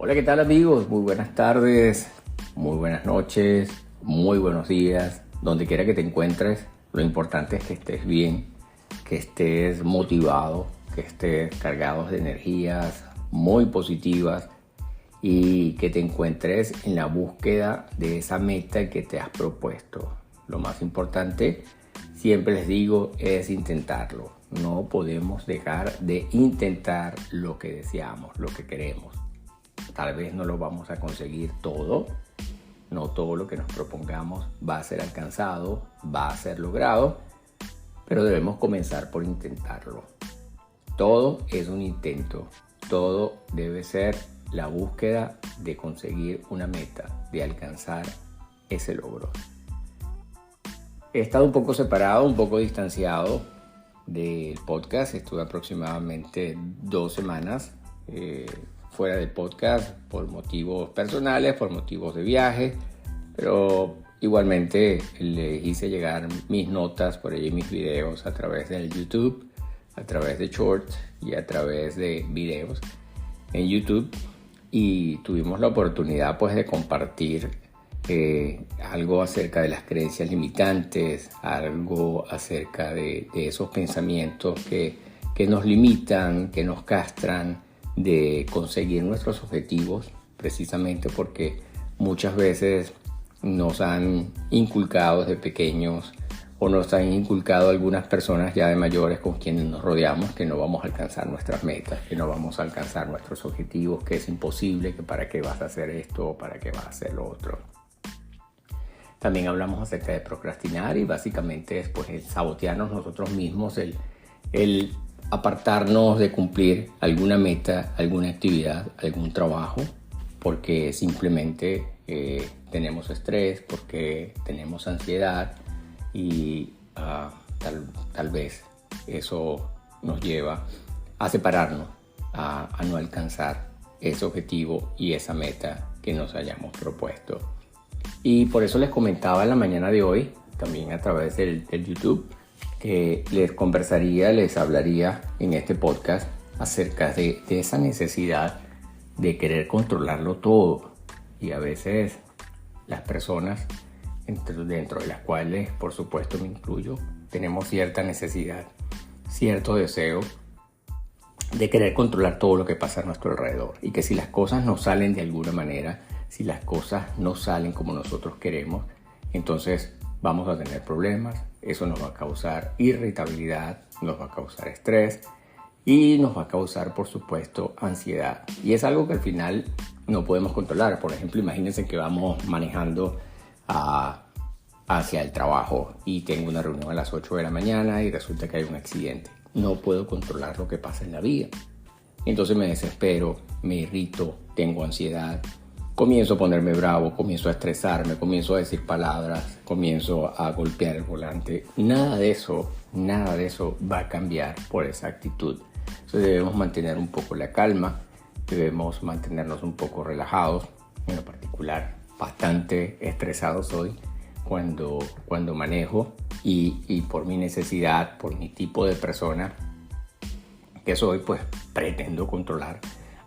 Hola, ¿qué tal amigos? Muy buenas tardes, muy buenas noches, muy buenos días, donde quiera que te encuentres. Lo importante es que estés bien, que estés motivado, que estés cargado de energías muy positivas y que te encuentres en la búsqueda de esa meta que te has propuesto. Lo más importante, siempre les digo, es intentarlo. No podemos dejar de intentar lo que deseamos, lo que queremos. Tal vez no lo vamos a conseguir todo, no todo lo que nos propongamos va a ser alcanzado, va a ser logrado, pero debemos comenzar por intentarlo. Todo es un intento, todo debe ser la búsqueda de conseguir una meta, de alcanzar ese logro. He estado un poco separado, un poco distanciado del podcast, estuve aproximadamente 2 semanas fuera del podcast por motivos personales, por motivos de viaje, pero igualmente les hice llegar mis notas por allí, mis videos a través del YouTube, a través de shorts y a través de videos en YouTube, y tuvimos la oportunidad pues de compartir algo acerca de las creencias limitantes, algo acerca de esos pensamientos que nos limitan, que nos castran de conseguir nuestros objetivos, precisamente porque muchas veces nos han inculcado desde pequeños o nos han inculcado algunas personas ya de mayores con quienes nos rodeamos que no vamos a alcanzar nuestras metas, que no vamos a alcanzar nuestros objetivos, que es imposible, que para qué vas a hacer esto o para qué vas a hacer lo otro. También hablamos acerca de procrastinar y básicamente es pues el sabotearnos nosotros mismos, el apartarnos de cumplir alguna meta, alguna actividad, algún trabajo, porque simplemente tenemos estrés, porque tenemos ansiedad y tal vez eso nos lleva a separarnos, a no alcanzar ese objetivo y esa meta que nos hayamos propuesto. Y por eso les comentaba en la mañana de hoy, también a través del YouTube, que les conversaría, les hablaría en este podcast acerca de esa necesidad de querer controlarlo todo. Y a veces las personas, dentro de las cuales por supuesto me incluyo, tenemos cierta necesidad, cierto deseo de querer controlar todo lo que pasa a nuestro alrededor. Y que si las cosas no salen de alguna manera, si las cosas no salen como nosotros queremos, entonces vamos a tener problemas. Eso nos va a causar irritabilidad, nos va a causar estrés y nos va a causar, por supuesto, ansiedad. Y es algo que al final no podemos controlar. Por ejemplo, imagínense que vamos manejando hacia el trabajo y tengo una reunión a las 8 de la mañana y resulta que hay un accidente. No puedo controlar lo que pasa en la vía. Entonces me desespero, me irrito, tengo ansiedad. Comienzo a ponerme bravo, comienzo a estresarme, comienzo a decir palabras, comienzo a golpear el volante. Nada de eso va a cambiar por esa actitud. Entonces debemos mantener un poco la calma, debemos mantenernos un poco relajados. En lo particular, bastante estresado soy cuando manejo y por mi necesidad, por mi tipo de persona que soy, pues pretendo controlar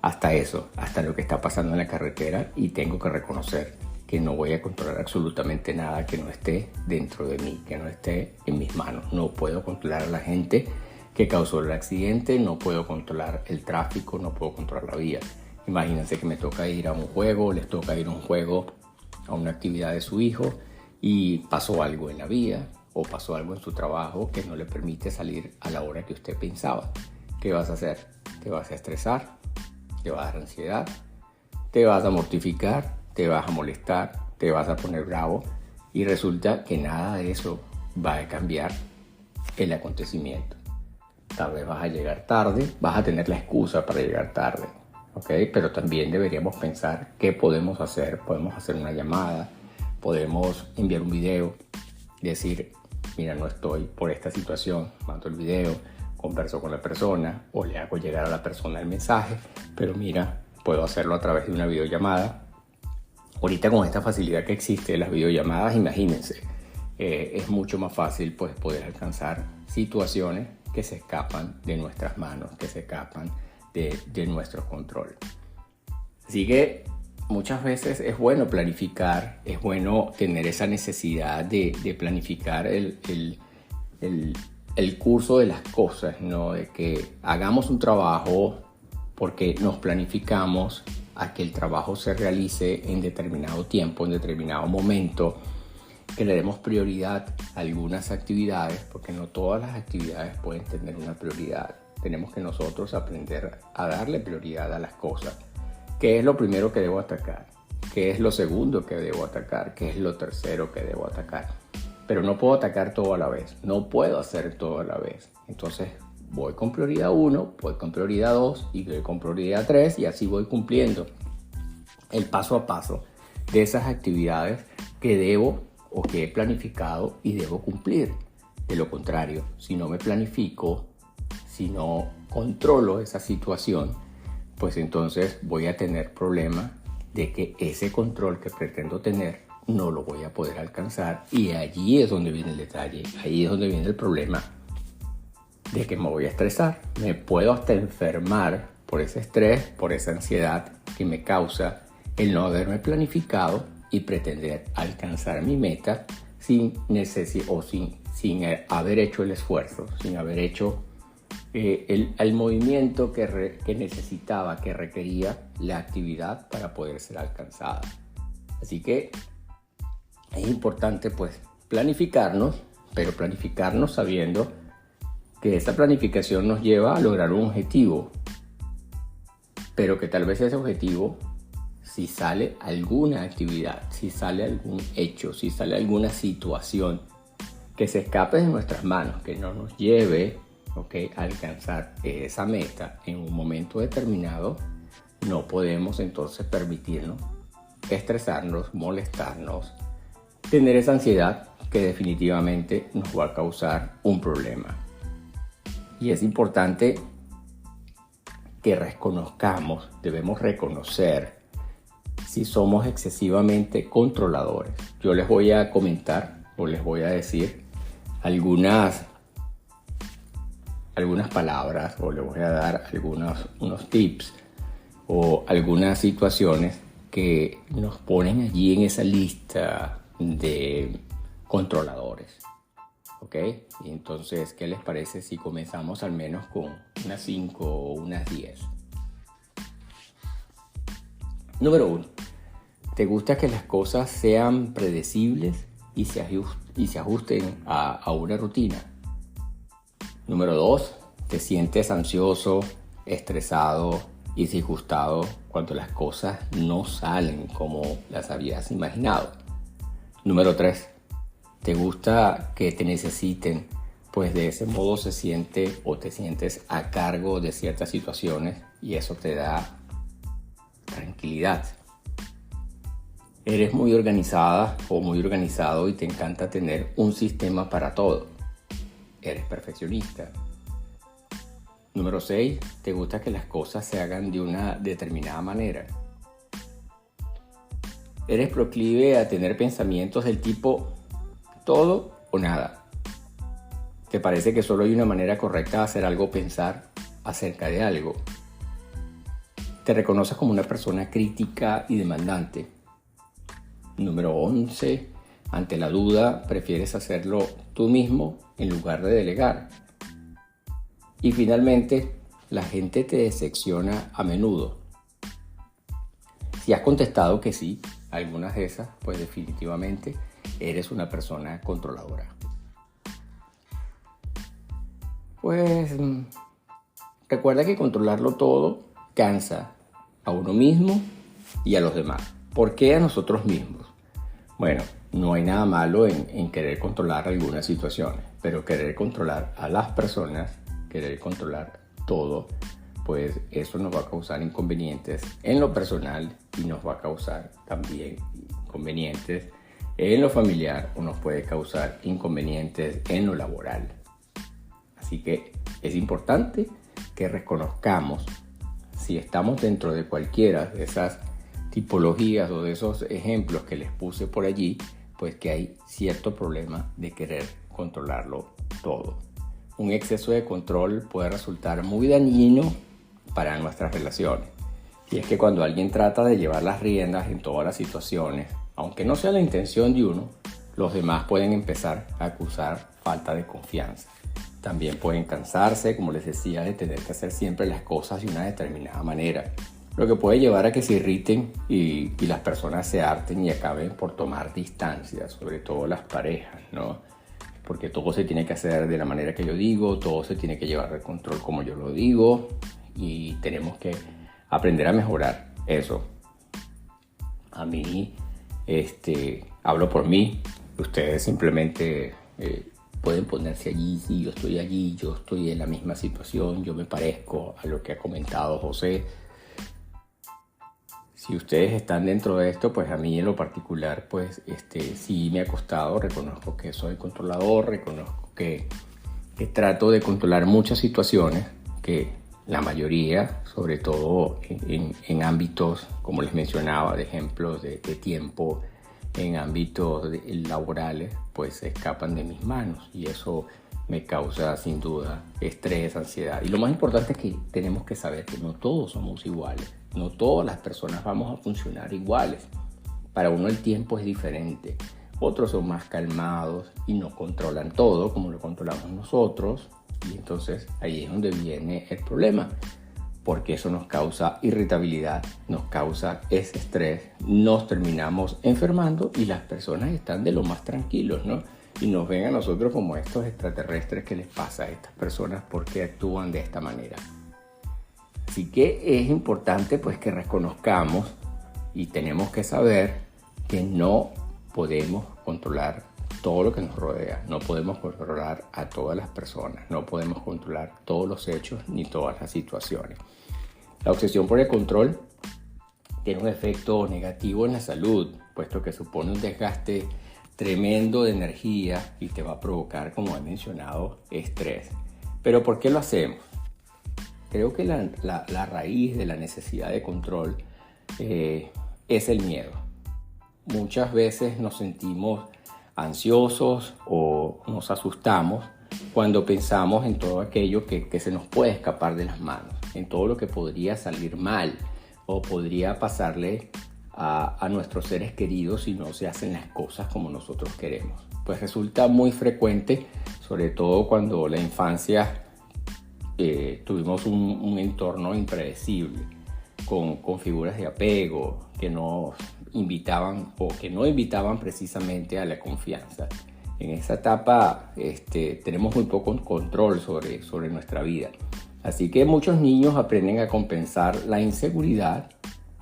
hasta eso, hasta lo que está pasando en la carretera, y tengo que reconocer que no voy a controlar absolutamente nada que no esté dentro de mí, que no esté en mis manos. No puedo controlar a la gente que causó el accidente, no puedo controlar el tráfico, no puedo controlar la vía. Imagínense que me toca ir a un juego, les toca ir a un juego, a una actividad de su hijo, y pasó algo en la vía o pasó algo en su trabajo que no le permite salir a la hora que usted pensaba. ¿Qué vas a hacer? ¿Te vas a estresar? Te va a dar ansiedad, te vas a mortificar, te vas a molestar, te vas a poner bravo, y resulta que nada de eso va a cambiar el acontecimiento. Tal vez vas a llegar tarde, vas a tener la excusa para llegar tarde, ¿ok? Pero también deberíamos pensar qué podemos hacer. Podemos hacer una llamada, podemos enviar un video, decir, mira, no estoy por esta situación, mando el video, converso con la persona o le hago llegar a la persona el mensaje, pero mira, puedo hacerlo a través de una videollamada. Ahorita con esta facilidad que existe de las videollamadas, imagínense, es mucho más fácil pues poder alcanzar situaciones que se escapan de nuestras manos, que se escapan de nuestro control. Así que muchas veces es bueno planificar, es bueno tener esa necesidad de planificar el curso de las cosas, ¿no? De que hagamos un trabajo porque nos planificamos a que el trabajo se realice en determinado tiempo, en determinado momento, que le demos prioridad a algunas actividades, porque no todas las actividades pueden tener una prioridad. Tenemos que nosotros aprender a darle prioridad a las cosas. ¿Qué es lo primero que debo atacar? ¿Qué es lo segundo que debo atacar? ¿Qué es lo tercero que debo atacar? Pero no puedo atacar todo a la vez. No puedo hacer todo a la vez. Entonces voy con prioridad 1, voy con prioridad 2 y voy con prioridad 3 y así voy cumpliendo el paso a paso de esas actividades que debo o que he planificado y debo cumplir. De lo contrario, si no me planifico, si no controlo esa situación, pues entonces voy a tener problemas de que ese control que pretendo tener no lo voy a poder alcanzar, y allí es donde viene el detalle, ahí es donde viene el problema de que me voy a estresar. Me puedo hasta enfermar por ese estrés, por esa ansiedad que me causa el no haberme planificado y pretender alcanzar mi meta sin haber hecho el esfuerzo, sin haber hecho el movimiento que necesitaba, que requería la actividad para poder ser alcanzada. Así que es importante pues planificarnos, pero planificarnos sabiendo que esa planificación nos lleva a lograr un objetivo, pero que tal vez ese objetivo, si sale alguna actividad, si sale algún hecho, si sale alguna situación que se escape de nuestras manos, que no nos lleve a alcanzar esa meta en un momento determinado, no podemos entonces permitirnos estresarnos, molestarnos, tener esa ansiedad que definitivamente nos va a causar un problema. Y es importante que reconozcamos, debemos reconocer si somos excesivamente controladores. Yo les voy a comentar o les voy a decir algunas palabras, o les voy a dar unos tips o algunas situaciones que nos ponen allí en esa lista de controladores. ¿Ok? Y entonces, ¿qué les parece si comenzamos al menos con unas 5 o unas 10? Número 1. ¿Te gusta que las cosas sean predecibles y se ajusten a una rutina? Número 2. ¿Te sientes ansioso, estresado y disgustado cuando las cosas no salen como las habías imaginado? Número 3. ¿Te gusta que te necesiten? Pues de ese modo te sientes a cargo de ciertas situaciones y eso te da tranquilidad. Eres muy organizada o muy organizado y te encanta tener un sistema para todo. Eres perfeccionista. Número 6. ¿Te gusta que las cosas se hagan de una determinada manera? Eres proclive a tener pensamientos del tipo todo o nada. ¿Te parece que solo hay una manera correcta de hacer algo o pensar acerca de algo? ¿Te reconoces como una persona crítica y demandante? Número 11. Ante la duda, prefieres hacerlo tú mismo en lugar de delegar. Y finalmente, la gente te decepciona a menudo. Si has contestado que sí, algunas de esas, pues definitivamente eres una persona controladora. Pues recuerda que controlarlo todo cansa a uno mismo y a los demás. ¿Por qué a nosotros mismos? Bueno, no hay nada malo en querer controlar algunas situaciones, pero querer controlar a las personas, querer controlar todo, pues eso nos va a causar inconvenientes en lo personal y nos va a causar también inconvenientes en lo familiar, o nos puede causar inconvenientes en lo laboral. Así que es importante que reconozcamos si estamos dentro de cualquiera de esas tipologías o de esos ejemplos que les puse por allí, pues que hay cierto problema de querer controlarlo todo. Un exceso de control puede resultar muy dañino para nuestras relaciones. Y es que cuando alguien trata de llevar las riendas en todas las situaciones, aunque no sea la intención de uno, los demás pueden empezar a acusar falta de confianza. También pueden cansarse, como les decía, de tener que hacer siempre las cosas de una determinada manera, lo que puede llevar a que se irriten y las personas se harten y acaben por tomar distancia, sobre todo las parejas, ¿no? Porque todo se tiene que hacer de la manera que yo digo, todo se tiene que llevar de control como yo lo digo, y tenemos que aprender a mejorar eso. A mí, hablo por mí, ustedes simplemente pueden ponerse allí, si yo estoy allí, yo estoy en la misma situación, yo me parezco a lo que ha comentado José. Si ustedes están dentro de esto, pues a mí en lo particular, pues sí me ha costado, reconozco que soy controlador, reconozco que trato de controlar muchas situaciones, que la mayoría, sobre todo en ámbitos, como les mencionaba, de ejemplos de tiempo, en ámbitos laborales, pues se escapan de mis manos y eso me causa sin duda estrés, ansiedad. Y lo más importante es que tenemos que saber que no todos somos iguales, no todas las personas vamos a funcionar iguales. Para uno el tiempo es diferente, otros son más calmados y no controlan todo como lo controlamos nosotros, y entonces ahí es donde viene el problema, porque eso nos causa irritabilidad, nos causa ese estrés, nos terminamos enfermando y las personas están de lo más tranquilos, ¿no? Y nos ven a nosotros como estos extraterrestres. ¿Qué les pasa a estas personas? ¿Por qué actúan de esta manera? Así que es importante pues que reconozcamos y tenemos que saber que no podemos controlar todo lo que nos rodea, no podemos controlar a todas las personas, no podemos controlar todos los hechos ni todas las situaciones. La obsesión por el control tiene un efecto negativo en la salud, puesto que supone un desgaste tremendo de energía y te va a provocar, como he mencionado, estrés. ¿Pero por qué lo hacemos? Creo que la raíz de la necesidad de control es el miedo. Muchas veces nos sentimos ansiosos o nos asustamos cuando pensamos en todo aquello que se nos puede escapar de las manos, en todo lo que podría salir mal o podría pasarle a nuestros seres queridos si no se hacen las cosas como nosotros queremos. Pues resulta muy frecuente, sobre todo cuando la infancia tuvimos un entorno impredecible, con figuras de apego que nos invitaban o que no invitaban precisamente a la confianza. En esa etapa tenemos muy poco control sobre nuestra vida. Así que muchos niños aprenden a compensar la inseguridad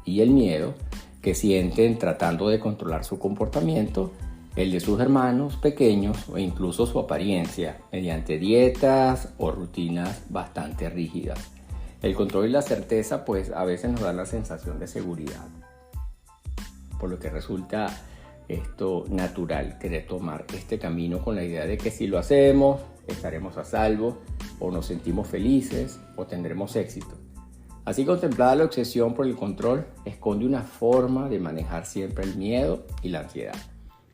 y el miedo que sienten tratando de controlar su comportamiento, el de sus hermanos pequeños o incluso su apariencia, mediante dietas o rutinas bastante rígidas. El control y la certeza pues a veces nos dan la sensación de seguridad, por lo que resulta esto natural querer tomar este camino con la idea de que si lo hacemos estaremos a salvo o nos sentimos felices o tendremos éxito. Así contemplada la obsesión por el control esconde una forma de manejar siempre el miedo y la ansiedad.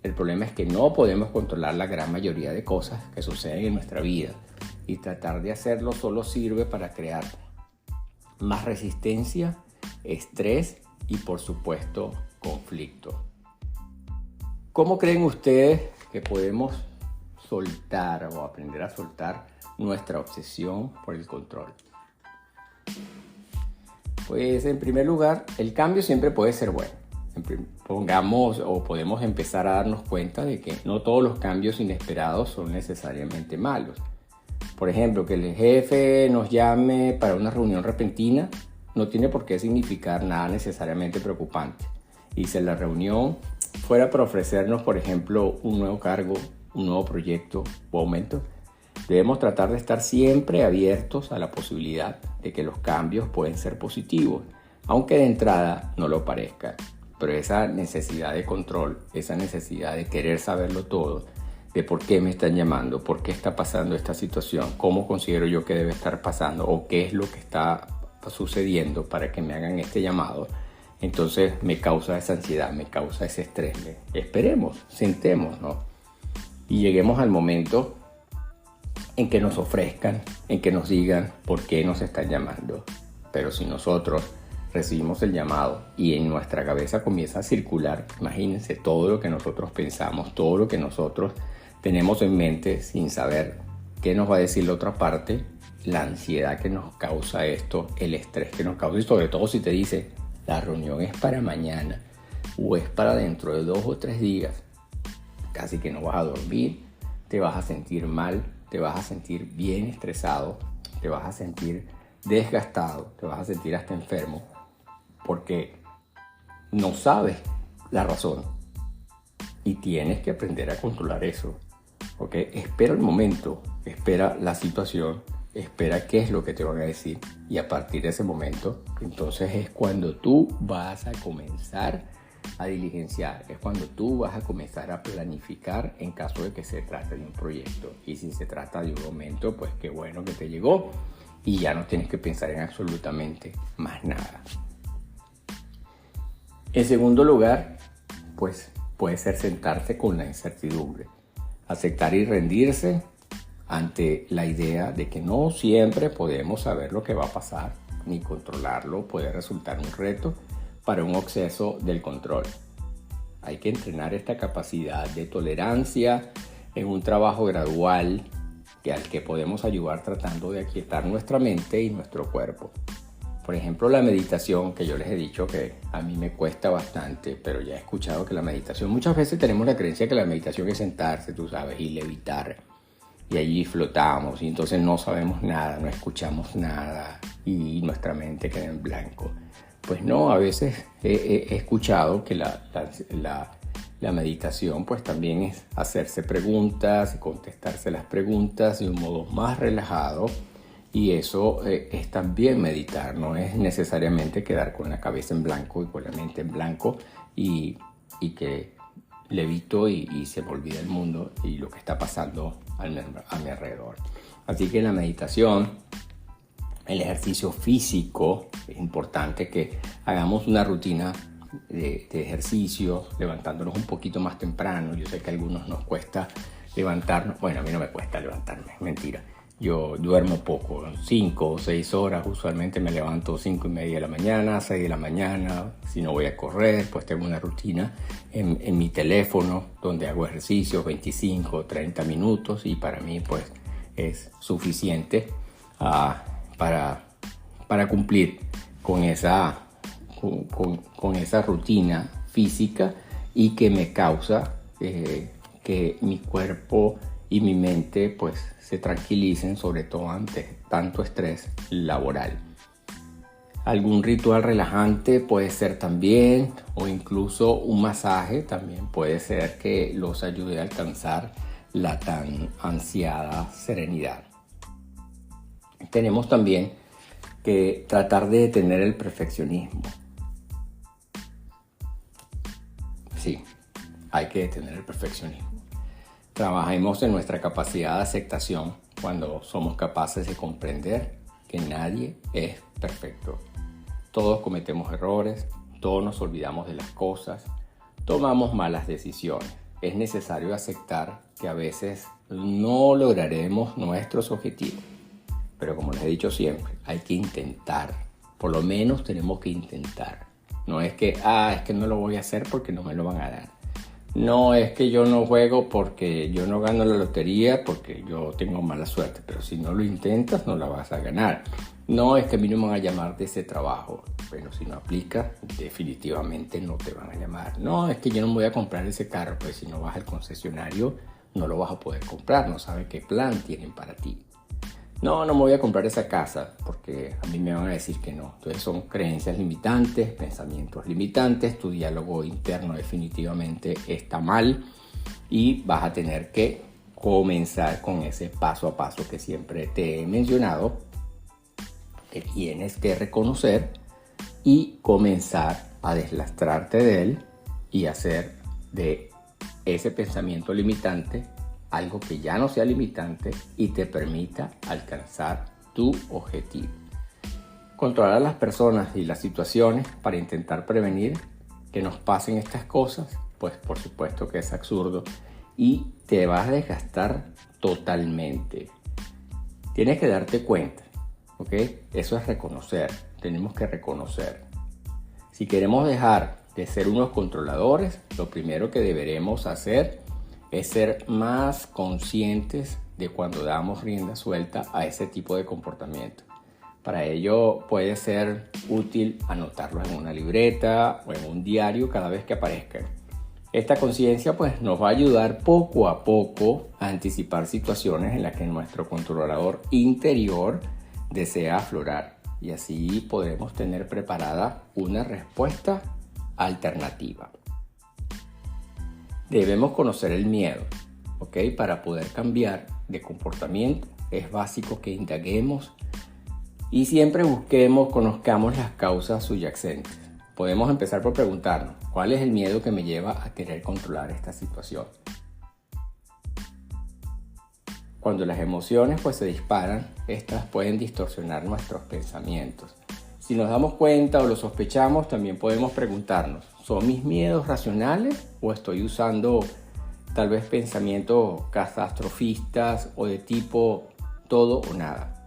El problema es que no podemos controlar la gran mayoría de cosas que suceden en nuestra vida y tratar de hacerlo solo sirve para crear más resistencia, estrés y por supuesto conflicto. ¿Cómo creen ustedes que podemos soltar o aprender a soltar nuestra obsesión por el control? Pues en primer lugar, el cambio siempre puede ser bueno. Pongamos o podemos empezar a darnos cuenta de que no todos los cambios inesperados son necesariamente malos. Por ejemplo, que el jefe nos llame para una reunión repentina no tiene por qué significar nada necesariamente preocupante. Y si la reunión fuera para ofrecernos, por ejemplo, un nuevo cargo, un nuevo proyecto o aumento, debemos tratar de estar siempre abiertos a la posibilidad de que los cambios pueden ser positivos, aunque de entrada no lo parezca. Pero esa necesidad de control, esa necesidad de querer saberlo todo, de por qué me están llamando, por qué está pasando esta situación, cómo considero yo que debe estar pasando o qué es lo que está sucediendo para que me hagan este llamado, entonces me causa esa ansiedad, me causa ese estrés. Esperemos, sentemos, ¿no? Y lleguemos al momento en que nos ofrezcan, en que nos digan por qué nos están llamando. Pero si nosotros recibimos el llamado y en nuestra cabeza comienza a circular, imagínense todo lo que nosotros pensamos, todo lo que nosotros tenemos en mente sin saber qué nos va a decir la otra parte, la ansiedad que nos causa esto, el estrés que nos causa, y sobre todo si te dice la reunión es para mañana o es para dentro de 2 o 3 días, casi que no vas a dormir, te vas a sentir mal, te vas a sentir bien estresado, te vas a sentir desgastado, te vas a sentir hasta enfermo, porque no sabes la razón y tienes que aprender a controlar eso. ¿Ok? Espera el momento, espera la situación, espera qué es lo que te van a decir, y a partir de ese momento, entonces es cuando tú vas a comenzar a diligenciar, es cuando tú vas a comenzar a planificar en caso de que se trate de un proyecto. Y si se trata de un aumento, pues qué bueno que te llegó y ya no tienes que pensar en absolutamente más nada. En segundo lugar, pues puede ser sentarse con la incertidumbre, aceptar y rendirse ante la idea de que no siempre podemos saber lo que va a pasar, ni controlarlo puede resultar un reto para un exceso del control. Hay que entrenar esta capacidad de tolerancia en un trabajo gradual al que podemos ayudar tratando de aquietar nuestra mente y nuestro cuerpo. Por ejemplo, la meditación, que yo les he dicho que a mí me cuesta bastante, pero ya he escuchado que la meditación, muchas veces tenemos la creencia que la meditación es sentarse, tú sabes, y levitar, y allí flotamos, y entonces no sabemos nada, no escuchamos nada, y nuestra mente queda en blanco. Pues no, a veces he escuchado que la meditación pues también es hacerse preguntas y contestarse las preguntas de un modo más relajado, y eso es también meditar, no es necesariamente quedar con la cabeza en blanco y con la mente en blanco y que levito y se me olvida el mundo y lo que está pasando a mi alrededor. Así que la meditación, el ejercicio físico, es importante que hagamos una rutina de ejercicio, levantándonos un poquito más temprano. Yo sé que a algunos nos cuesta levantarnos. Bueno, a mí no me cuesta levantarme, mentira. Yo duermo poco, 5 o 6 horas. Usualmente me levanto 5:30 de la mañana, 6 de la mañana. Si no voy a correr, pues tengo una rutina en mi teléfono donde hago ejercicios 25 o 30 minutos y para mí pues es suficiente para cumplir con esa rutina física y que me causa que mi cuerpo y mi mente pues se tranquilicen, sobre todo ante tanto estrés laboral. Algún ritual relajante puede ser también, o incluso un masaje también puede ser que los ayude a alcanzar la tan ansiada serenidad. Tenemos también que tratar de detener el perfeccionismo. Sí, hay que detener el perfeccionismo. Trabajemos en nuestra capacidad de aceptación cuando somos capaces de comprender que nadie es perfecto. Todos cometemos errores, todos nos olvidamos de las cosas, tomamos malas decisiones. Es necesario aceptar que a veces no lograremos nuestros objetivos. Pero como les he dicho siempre, hay que intentar. Por lo menos tenemos que intentar. No es que, es que no lo voy a hacer porque no me lo van a dar. No es que yo no juego porque yo no gano la lotería porque yo tengo mala suerte. Pero si no lo intentas, no la vas a ganar. No es que a mí no me van a llamar de ese trabajo. Pero si no aplicas, definitivamente no te van a llamar. No, es que yo no me voy a comprar ese carro. Pues si no vas al concesionario, no lo vas a poder comprar. No sabes qué plan tienen para ti. No me voy a comprar esa casa porque a mí me van a decir que no. Entonces son creencias limitantes, pensamientos limitantes, tu diálogo interno definitivamente está mal y vas a tener que comenzar con ese paso a paso que siempre te he mencionado, que tienes que reconocer y comenzar a deslastrarte de él y hacer de ese pensamiento limitante algo que ya no sea limitante y te permita alcanzar tu objetivo. Controlar a las personas y las situaciones para intentar prevenir que nos pasen estas cosas, pues por supuesto que es absurdo y te vas a desgastar totalmente. Tienes que darte cuenta, ¿ok? Eso es reconocer. Tenemos que reconocer Si queremos dejar de ser unos controladores, lo primero que deberemos hacer es ser más conscientes de cuando damos rienda suelta a ese tipo de comportamiento. Para ello puede ser útil anotarlo en una libreta o en un diario cada vez que aparezcan. Esta conciencia pues nos va a ayudar poco a poco a anticipar situaciones en las que nuestro controlador interior desea aflorar, y así podremos tener preparada una respuesta alternativa. Debemos conocer el miedo, ¿ok? Para poder cambiar de comportamiento es básico que indaguemos y siempre conozcamos las causas subyacentes. Podemos empezar por preguntarnos, ¿cuál es el miedo que me lleva a querer controlar esta situación? Cuando las emociones pues se disparan, estas pueden distorsionar nuestros pensamientos. Si nos damos cuenta o lo sospechamos, también podemos preguntarnos, ¿son mis miedos racionales o estoy usando tal vez pensamientos catastrofistas o de tipo todo o nada?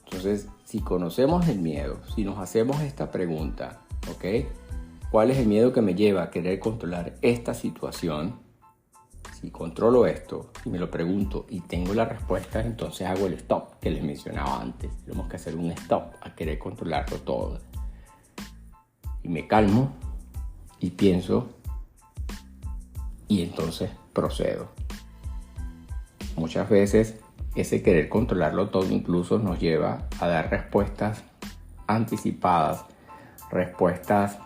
Entonces, si conocemos el miedo, si nos hacemos esta pregunta, ¿ok? ¿Cuál es el miedo que me lleva a querer controlar esta situación? Si controlo esto y me lo pregunto y tengo la respuesta, entonces hago el stop que les mencionaba antes. Tenemos que hacer un stop a querer controlarlo todo. Y me calmo y pienso y entonces procedo. Muchas veces ese querer controlarlo todo incluso nos lleva a dar respuestas anticipadas, respuestas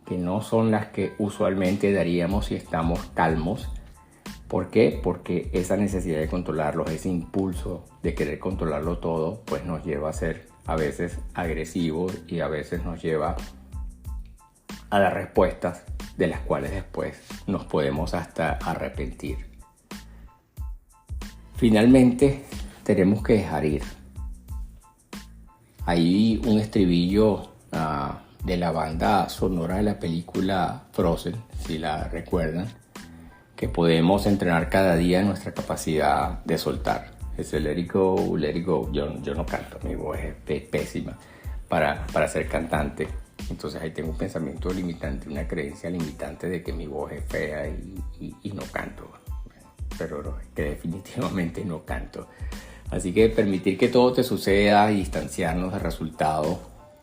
que no son las que usualmente daríamos si estamos calmos. ¿Por qué? Porque esa necesidad de controlarlo, ese impulso de querer controlarlo todo, pues nos lleva a ser a veces agresivos y a veces nos lleva a dar respuestas de las cuales después nos podemos hasta arrepentir. Finalmente, tenemos que dejar ir. Hay un estribillo de la banda sonora de la película Frozen, si la recuerdan, que podemos entrenar cada día nuestra capacidad de soltar. Es el let it go, let it go. Yo no canto, mi voz es pésima para ser cantante. Entonces ahí tengo un pensamiento limitante, una creencia limitante de que mi voz es fea y no canto. Pero que definitivamente no canto. Así que permitir que todo te suceda y distanciarnos del resultado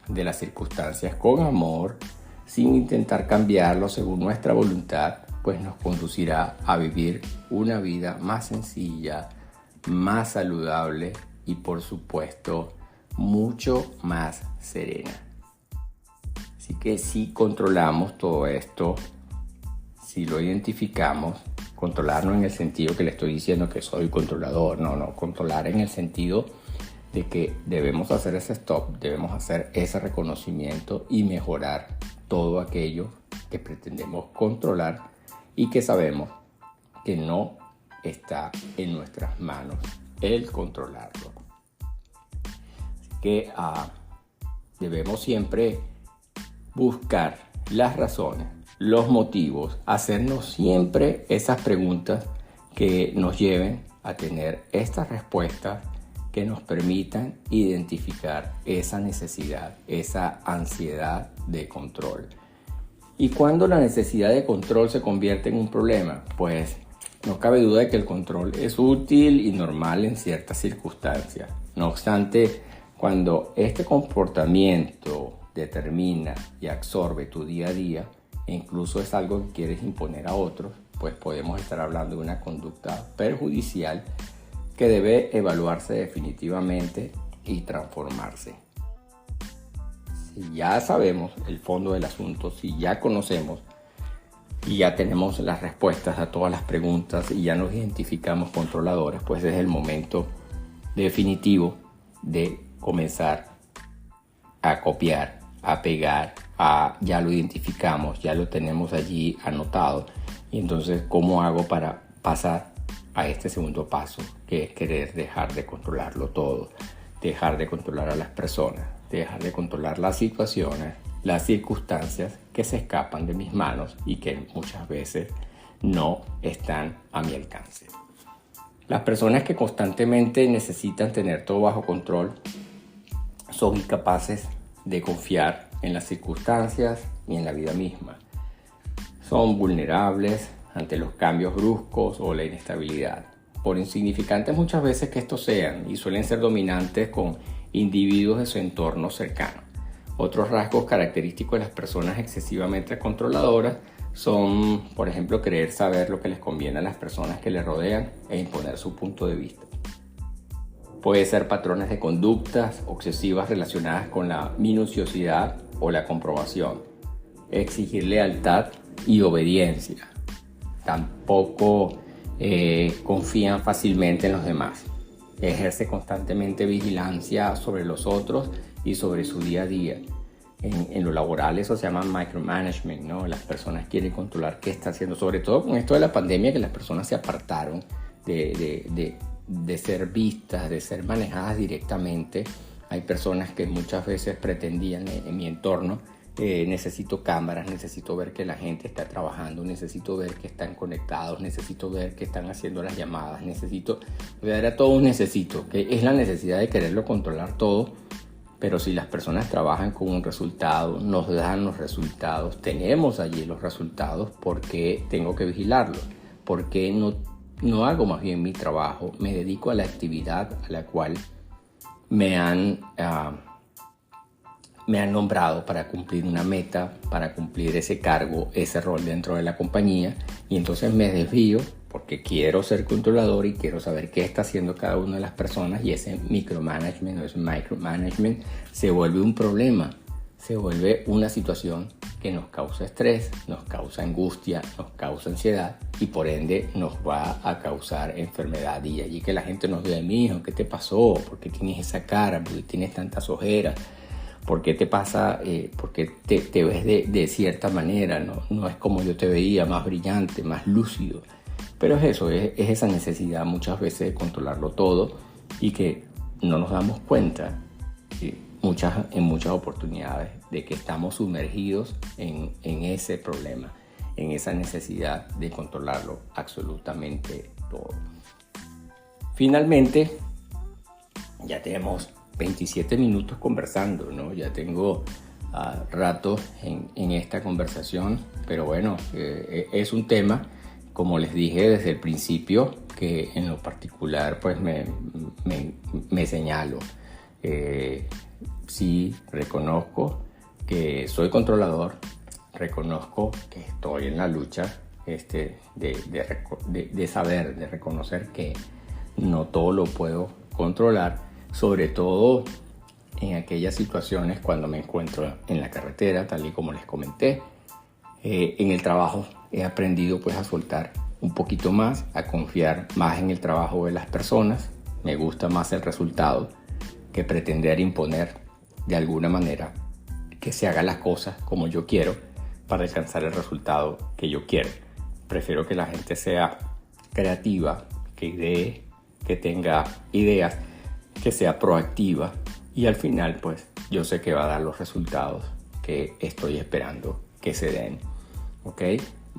de las circunstancias con amor, sin intentar cambiarlo según nuestra voluntad, pues nos conducirá a vivir una vida más sencilla, más saludable y por supuesto mucho más serena. Así que si controlamos todo esto, si lo identificamos, controlar no en el sentido que le estoy diciendo que soy controlador, no, controlar en el sentido de que debemos hacer ese stop, debemos hacer ese reconocimiento y mejorar todo aquello que pretendemos controlar y que sabemos que no está en nuestras manos el controlarlo. Así que debemos siempre buscar las razones, los motivos, hacernos siempre esas preguntas que nos lleven a tener estas respuestas que nos permitan identificar esa necesidad, esa ansiedad de control. ¿Y cuándo la necesidad de control se convierte en un problema? Pues no cabe duda de que el control es útil y normal en ciertas circunstancias. No obstante, cuando este comportamiento determina y absorbe tu día a día e incluso es algo que quieres imponer a otros, pues podemos estar hablando de una conducta perjudicial que debe evaluarse definitivamente y transformarse. Si ya sabemos el fondo del asunto, si ya conocemos y ya tenemos las respuestas a todas las preguntas y ya nos identificamos controladores, pues es el momento definitivo de comenzar a copiar, a pegar, ya lo identificamos, ya lo tenemos allí anotado. Y entonces, ¿cómo hago para pasar a este segundo paso, que es querer dejar de controlarlo todo, dejar de controlar a las personas, dejar de controlar las situaciones, las circunstancias que se escapan de mis manos y que muchas veces no están a mi alcance? Las personas que constantemente necesitan tener todo bajo control son incapaces de confiar en las circunstancias y en la vida misma. Son vulnerables ante los cambios bruscos o la inestabilidad, por insignificantes muchas veces que estos sean, y suelen ser dominantes con individuos de su entorno cercano. Otros rasgos característicos de las personas excesivamente controladoras son, por ejemplo, querer saber lo que les conviene a las personas que les rodean e imponer su punto de vista. Puede ser patrones de conductas obsesivas relacionadas con la minuciosidad o la comprobación. Exigir lealtad y obediencia. Tampoco confían fácilmente en los demás. Ejerce constantemente vigilancia sobre los otros y sobre su día a día. En lo laboral eso se llama micromanagement, ¿no? Las personas quieren controlar qué está haciendo, sobre todo con esto de la pandemia, que las personas se apartaron de ser vistas, de ser manejadas directamente. Hay personas que muchas veces pretendían en mi entorno, necesito cámaras, necesito ver que la gente está trabajando, necesito ver que están conectados, necesito ver que están haciendo las llamadas, era todo un necesito, que es la necesidad de quererlo controlar todo. Pero si las personas trabajan con un resultado, nos dan los resultados, tenemos allí los resultados, ¿por qué tengo que vigilarlos? ¿Por qué no hago más bien mi trabajo? Me dedico a la actividad a la cual me han nombrado para cumplir una meta, para cumplir ese cargo, ese rol dentro de la compañía, y entonces me desvío porque quiero ser controlador y quiero saber qué está haciendo cada una de las personas, y ese micromanagement o ese micromanagement se vuelve un problema, se vuelve una situación que nos causa estrés, nos causa angustia, nos causa ansiedad y por ende nos va a causar enfermedad. Y allí que la gente nos diga, mijo, ¿qué te pasó? ¿Por qué tienes esa cara? ¿Por qué tienes tantas ojeras? ¿Por qué te pasa? ¿Por qué te ves de cierta manera? No es como yo te veía, más brillante, más lúcido. Pero es eso, es esa necesidad muchas veces de controlarlo todo y que no nos damos cuenta en muchas oportunidades de que estamos sumergidos en ese problema, en esa necesidad de controlarlo absolutamente todo. Finalmente, ya tenemos 27 minutos conversando, ¿no? Ya tengo rato en esta conversación, pero bueno, es un tema, como les dije desde el principio, que en lo particular pues me señalo. Sí, reconozco que soy controlador, reconozco que estoy en la lucha de saber, de reconocer que no todo lo puedo controlar, sobre todo en aquellas situaciones cuando me encuentro en la carretera, tal y como les comenté. En el trabajo he aprendido pues a soltar un poquito más, a confiar más en el trabajo de las personas. Me gusta más el resultado que pretender imponer de alguna manera que se hagan las cosas como yo quiero para alcanzar el resultado que yo quiero. Prefiero que la gente sea creativa, que idee, que tenga ideas, que sea proactiva, y al final pues yo sé que va a dar los resultados que estoy esperando que se den, ¿ok?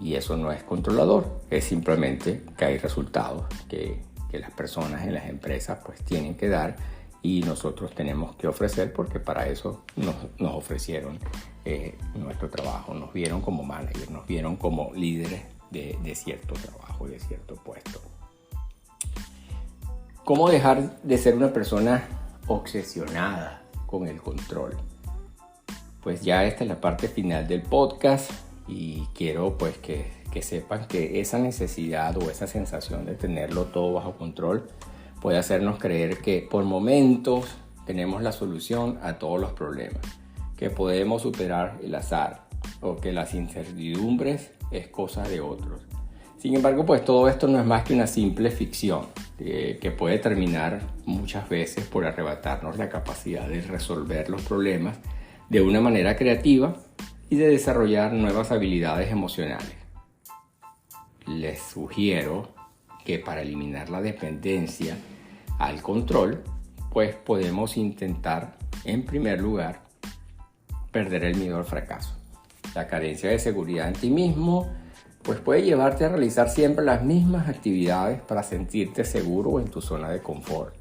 Y eso no es controlador, es simplemente que hay resultados que las personas en las empresas pues tienen que dar y nosotros tenemos que ofrecer, porque para eso nos ofrecieron nuestro trabajo, nos vieron como managers, nos vieron como líderes de cierto trabajo, de cierto puesto. ¿Cómo dejar de ser una persona obsesionada con el control? Pues ya esta es la parte final del podcast y quiero pues que sepan que esa necesidad o esa sensación de tenerlo todo bajo control puede hacernos creer que por momentos tenemos la solución a todos los problemas, que podemos superar el azar o que las incertidumbres es cosa de otros. Sin embargo, pues todo esto no es más que una simple ficción que puede terminar muchas veces por arrebatarnos la capacidad de resolver los problemas de una manera creativa y de desarrollar nuevas habilidades emocionales. Les sugiero que para eliminar la dependencia al control, pues podemos intentar, en primer lugar, perder el miedo al fracaso. La carencia de seguridad en ti mismo pues puede llevarte a realizar siempre las mismas actividades para sentirte seguro o en tu zona de confort.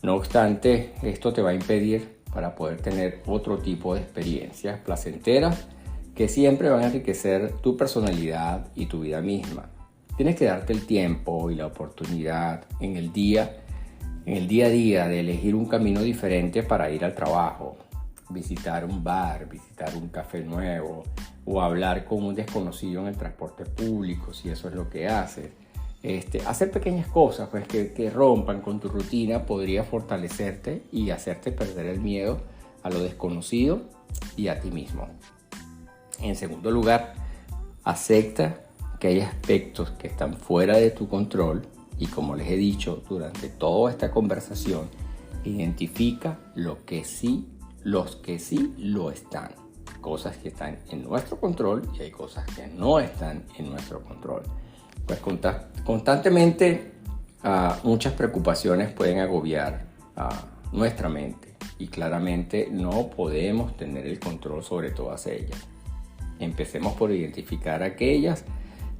No obstante, esto te va a impedir para poder tener otro tipo de experiencias placenteras que siempre van a enriquecer tu personalidad y tu vida misma. Tienes que darte el tiempo y la oportunidad en el día a día de elegir un camino diferente para ir al trabajo, visitar un bar, visitar un café nuevo o hablar con un desconocido en el transporte público, si eso es lo que haces. Hacer pequeñas cosas pues, que rompan con tu rutina podría fortalecerte y hacerte perder el miedo a lo desconocido y a ti mismo. En segundo lugar, acepta que hay aspectos que están fuera de tu control y, como les he dicho durante toda esta conversación, identifica los que sí lo están. Cosas que están en nuestro control y hay cosas que no están en nuestro control. Pues constantemente muchas preocupaciones pueden agobiar nuestra mente y claramente no podemos tener el control sobre todas ellas. Empecemos por identificar aquellas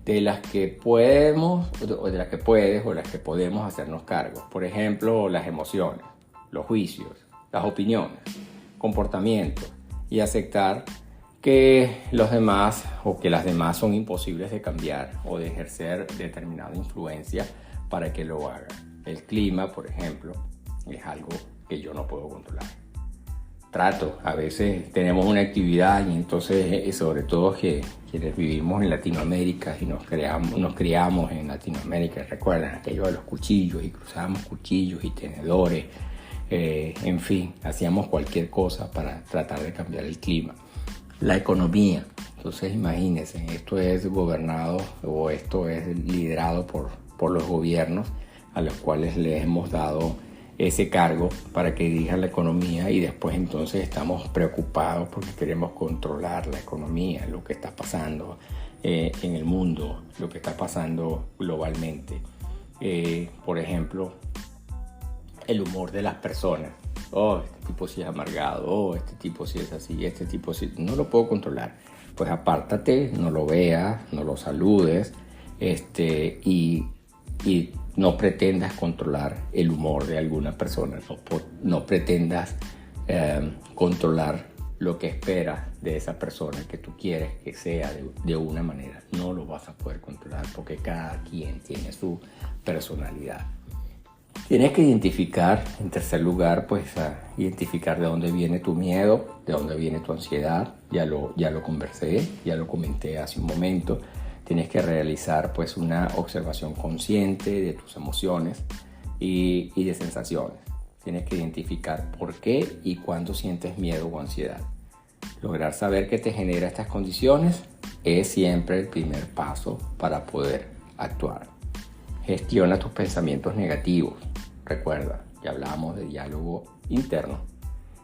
de las que podemos o de las que puedes o las que podemos hacernos cargo. Por ejemplo, las emociones, los juicios, las opiniones, comportamientos, y aceptar que los demás o que las demás son imposibles de cambiar o de ejercer determinada influencia para que lo hagan. El clima, por ejemplo, es algo que yo no puedo controlar. A veces tenemos una actividad y entonces, sobre todo que quienes vivimos en Latinoamérica y nos criamos en Latinoamérica, recuerdan aquello de los cuchillos y cruzábamos cuchillos y tenedores, en fin, hacíamos cualquier cosa para tratar de cambiar el clima. La economía, entonces imagínense, esto es gobernado o esto es liderado por los gobiernos a los cuales les hemos dado ese cargo para que dirijan la economía y después entonces estamos preocupados porque queremos controlar la economía, lo que está pasando en el mundo, lo que está pasando globalmente. Por ejemplo, el humor de las personas. Este tipo sí es amargado, este tipo sí es así, este tipo sí, no lo puedo controlar. Pues apártate, no lo veas, no lo saludes, y no pretendas controlar el humor de alguna persona, no pretendas controlar lo que esperas de esa persona que tú quieres que sea de una manera. No lo vas a poder controlar porque cada quien tiene su personalidad. Tienes que identificar, en tercer lugar, identificar de dónde viene tu miedo, de dónde viene tu ansiedad. Ya lo conversé, ya lo comenté hace un momento. Tienes que realizar pues una observación consciente de tus emociones y de sensaciones. Tienes que identificar por qué y cuándo sientes miedo o ansiedad. Lograr saber qué te genera estas condiciones es siempre el primer paso para poder actuar. Gestiona tus pensamientos negativos. Recuerda, ya hablábamos de diálogo interno.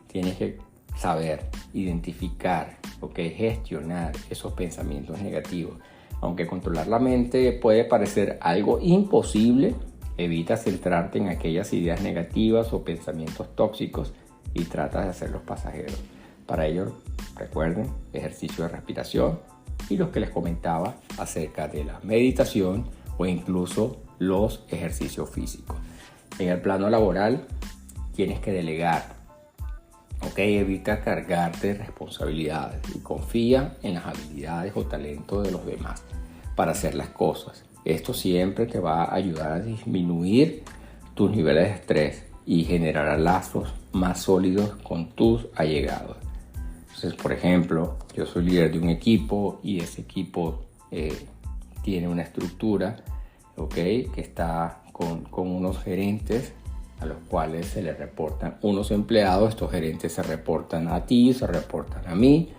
Tienes que saber identificar, gestionar esos pensamientos negativos. Aunque controlar la mente puede parecer algo imposible, evita centrarte en aquellas ideas negativas o pensamientos tóxicos y trata de hacerlos pasajeros. Para ello, recuerden, ejercicio de respiración y los que les comentaba acerca de la meditación o incluso los ejercicios físicos. En el plano laboral, tienes que delegar. Evita cargarte de responsabilidades y confía en las habilidades o talentos de los demás para hacer las cosas. Esto siempre te va a ayudar a disminuir tus niveles de estrés y generará lazos más sólidos con tus allegados. Entonces, por ejemplo, yo soy líder de un equipo y ese equipo tiene una estructura, que está con unos gerentes a los cuales se les reportan unos empleados. Estos gerentes se reportan a ti, se reportan a mí.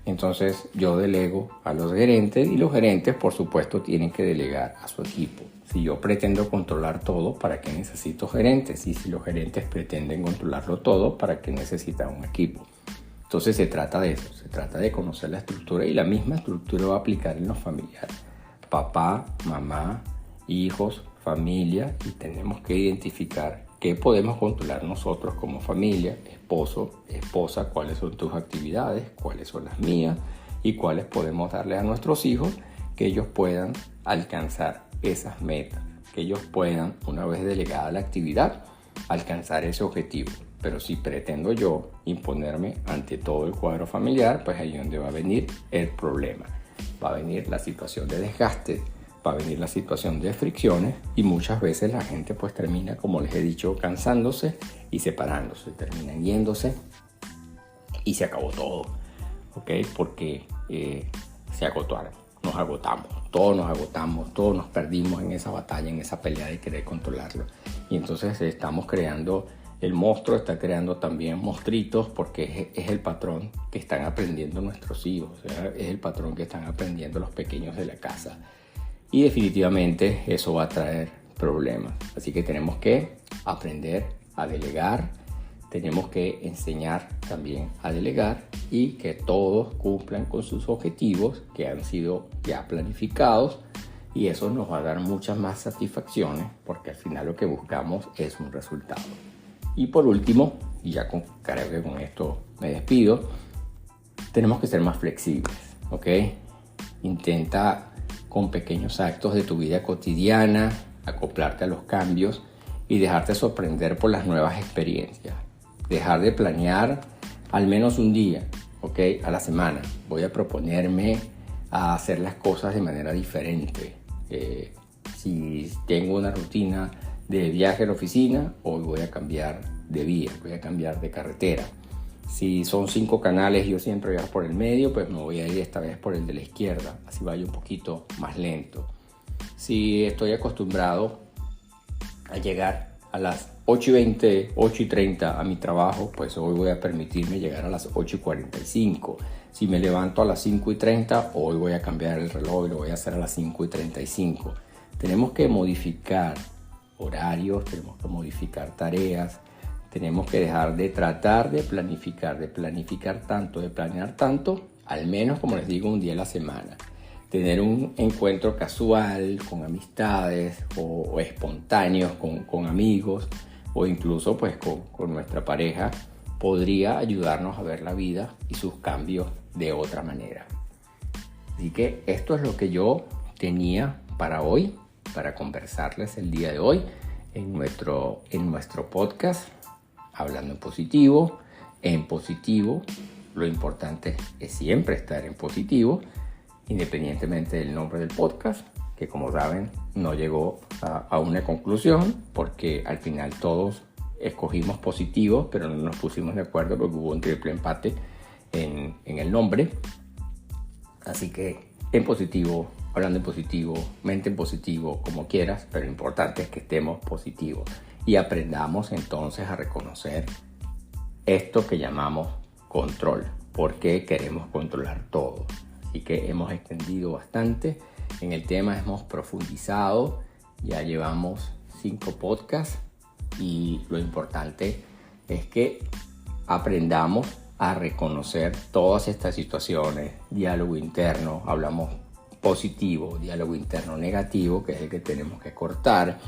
Entonces yo delego a los gerentes y los gerentes, por supuesto, tienen que delegar a su equipo. Si yo pretendo controlar todo, ¿para qué necesito gerentes? Y si los gerentes pretenden controlarlo todo, ¿para qué necesitan un equipo? Entonces se trata de eso, se trata de conocer la estructura y la misma estructura va a aplicar en los familiares. Papá, mamá, hijos, familia, y tenemos que identificar qué podemos controlar nosotros como familia, esposo, esposa, cuáles son tus actividades, cuáles son las mías y cuáles podemos darle a nuestros hijos que ellos puedan alcanzar esas metas, que ellos puedan, una vez delegada la actividad, alcanzar ese objetivo. Pero si pretendo yo imponerme ante todo el cuadro familiar, pues ahí es donde va a venir el problema. Va a venir la situación de desgaste, va a venir la situación de fricciones y muchas veces la gente pues termina, como les he dicho, cansándose y separándose, terminan yéndose y se acabó todo, ¿ok? Porque se agotaron, nos agotamos, todos nos perdimos en esa batalla, en esa pelea de querer controlarlo. Y entonces estamos creando, el monstruo está creando también monstruitos porque es el patrón que están aprendiendo nuestros hijos, ¿verdad? Es el patrón que están aprendiendo los pequeños de la casa. Y definitivamente eso va a traer problemas. Así que tenemos que aprender a delegar, tenemos que enseñar también a delegar y que todos cumplan con sus objetivos que han sido ya planificados, y eso nos va a dar muchas más satisfacciones porque al final lo que buscamos es un resultado. Y por último, y ya creo que con esto me despido, tenemos que ser más flexibles, ¿ok? Intenta con pequeños actos de tu vida cotidiana acoplarte a los cambios y dejarte sorprender por las nuevas experiencias. Dejar de planear al menos un día, ¿ok? A la semana. Voy a proponerme a hacer las cosas de manera diferente. Si tengo una rutina de viaje a la oficina, hoy voy a cambiar de vía, voy a cambiar de carretera. Si son 5 canales y yo siempre voy por el medio, pues me voy a ir esta vez por el de la izquierda, así vaya un poquito más lento. Si estoy acostumbrado a llegar a las 8:20, 8:30 a mi trabajo, pues hoy voy a permitirme llegar a las 8:45. Si me levanto a las 5:30, hoy voy a cambiar el reloj y lo voy a hacer a las 5:35. Tenemos que modificar horarios, tenemos que modificar tareas, tenemos que dejar de tratar de planificar tanto, de planear tanto, al menos, como les digo, un día a la semana. Tener un encuentro casual con amistades o espontáneos con amigos o incluso pues con nuestra pareja podría ayudarnos a ver la vida y sus cambios de otra manera. Así que esto es lo que yo tenía para hoy, para conversarles el día de hoy en nuestro podcast Hablando en positivo. Lo importante es siempre estar en positivo, independientemente del nombre del podcast, que como saben no llegó a una conclusión porque al final todos escogimos positivo, pero no nos pusimos de acuerdo porque hubo un triple empate en el nombre. Así que en positivo, hablando en positivo, mente en positivo, como quieras, pero lo importante es que estemos positivos y aprendamos entonces a reconocer esto que llamamos control, porque queremos controlar todo. Así que hemos extendido bastante en el tema, hemos profundizado, ya llevamos 5 podcasts y lo importante es que aprendamos a reconocer todas estas situaciones, diálogo interno, hablamos positivo, diálogo interno negativo, que es el que tenemos que cortar.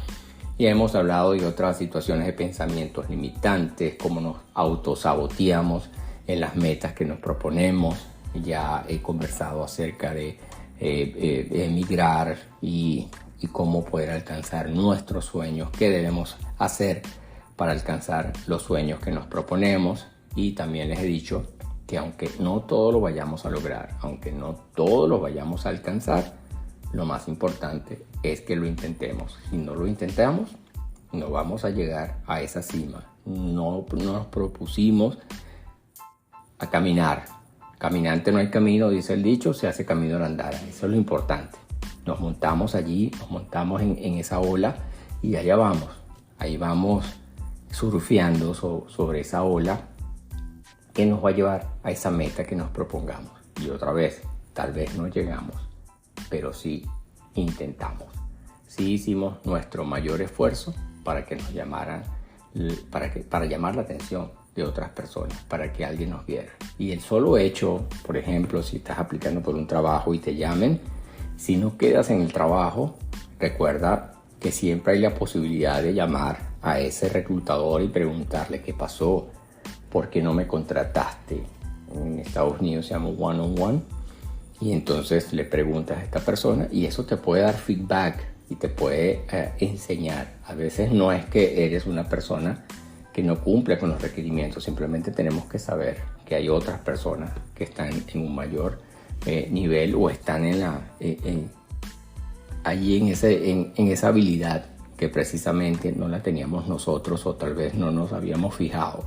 Y hemos hablado de otras situaciones de pensamientos limitantes, cómo nos autosaboteamos en las metas que nos proponemos. Ya he conversado acerca de emigrar y cómo poder alcanzar nuestros sueños, qué debemos hacer para alcanzar los sueños que nos proponemos. Y también les he dicho que aunque no todo lo vayamos a lograr, aunque no todo lo vayamos a alcanzar, lo más importante es que lo intentemos. Si no lo intentamos, no vamos a llegar a esa cima. No nos propusimos a caminar. Caminante no hay camino, dice el dicho, se hace camino al andar. Eso es lo importante. Nos montamos allí, nos montamos en esa ola y allá vamos. Ahí vamos surfeando sobre esa ola que nos va a llevar a esa meta que nos propongamos. Y otra vez, tal vez no llegamos, pero sí intentamos. Sí hicimos nuestro mayor esfuerzo para que nos llamaran, para llamar la atención de otras personas, para que alguien nos viera. Y el solo hecho, por ejemplo, si estás aplicando por un trabajo y te llamen, si no quedas en el trabajo, recuerda que siempre hay la posibilidad de llamar a ese reclutador y preguntarle qué pasó, por qué no me contrataste. En Estados Unidos se llama one-on-one. Y entonces le preguntas a esta persona y eso te puede dar feedback y te puede enseñar. A veces no es que eres una persona que no cumple con los requerimientos. Simplemente tenemos que saber que hay otras personas que están en un mayor nivel o están allí en esa habilidad que precisamente no la teníamos nosotros, o tal vez no nos habíamos fijado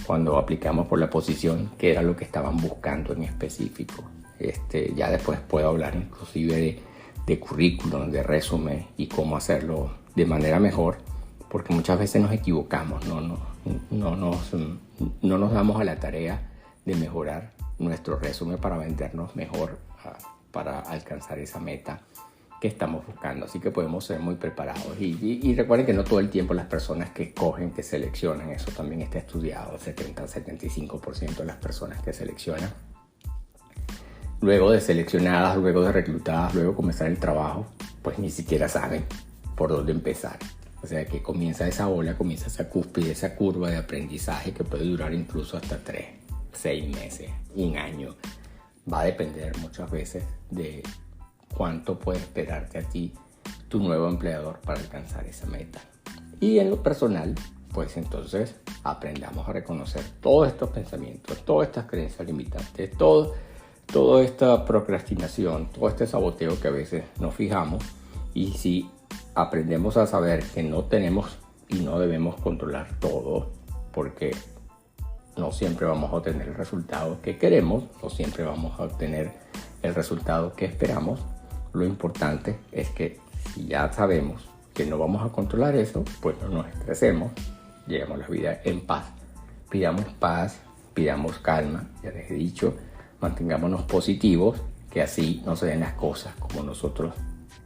cuando aplicamos por la posición que era lo que estaban buscando en específico. Ya después puedo hablar inclusive de currículum, de resumen y cómo hacerlo de manera mejor, porque muchas veces nos equivocamos, no nos damos a la tarea de mejorar nuestro resumen para vendernos mejor, para alcanzar esa meta que estamos buscando. Así que podemos ser muy preparados y recuerden que no todo el tiempo las personas que escogen, que seleccionan, eso también está estudiado, 70-75% de las personas que seleccionan, luego de seleccionadas, luego de reclutadas, luego de comenzar el trabajo, pues ni siquiera saben por dónde empezar. O sea que comienza esa ola, comienza esa cúspide, esa curva de aprendizaje que puede durar incluso hasta 3, 6 meses, un año. Va a depender muchas veces de cuánto puede esperarte a ti tu nuevo empleador para alcanzar esa meta. Y en lo personal, pues entonces aprendamos a reconocer todos estos pensamientos, todas estas creencias limitantes, toda esta procrastinación, todo este saboteo que a veces nos fijamos. Y si aprendemos a saber que no tenemos y no debemos controlar todo, porque no siempre vamos a obtener el resultado que queremos, no siempre vamos a obtener el resultado que esperamos. Lo importante es que si ya sabemos que no vamos a controlar eso, pues no nos estresemos, llevemos la vida en paz, pidamos calma, ya les he dicho, mantengámonos positivos, que así no se den las cosas como nosotros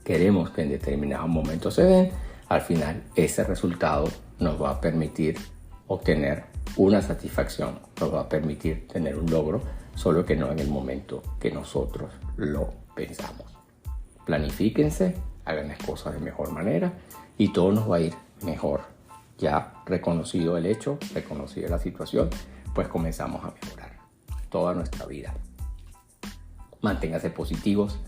queremos que en determinados momentos se den. Al final ese resultado nos va a permitir obtener una satisfacción, nos va a permitir tener un logro, solo que no en el momento que nosotros lo pensamos. Planifíquense, hagan las cosas de mejor manera y todo nos va a ir mejor. Ya reconocido el hecho, reconocida la situación, pues comenzamos a mejorar toda nuestra vida. Manténgase positivos,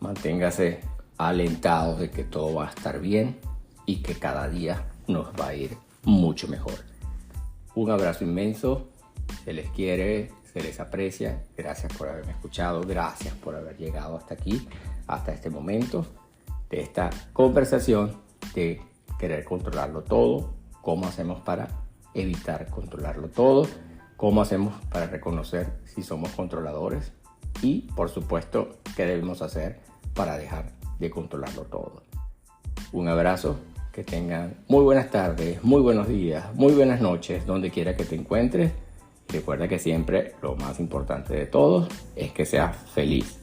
manténgase alentados de que todo va a estar bien y que cada día nos va a ir mucho mejor. Un abrazo inmenso, se les quiere, se les aprecia. Gracias por haberme escuchado, gracias por haber llegado hasta aquí, hasta este momento de esta conversación de querer controlarlo todo. ¿Cómo hacemos para evitar controlarlo todo? ¿Cómo hacemos para reconocer si somos controladores? Y, por supuesto, ¿qué debemos hacer para dejar de controlarlo todo? Un abrazo, que tengan muy buenas tardes, muy buenos días, muy buenas noches, donde quiera que te encuentres. Recuerda que siempre lo más importante de todo es que seas feliz,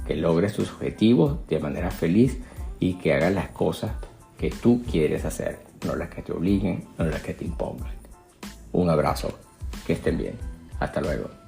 que logres tus objetivos de manera feliz y que hagas las cosas que tú quieres hacer, no las que te obliguen, no las que te impongan. Un abrazo, que estén bien. Hasta luego.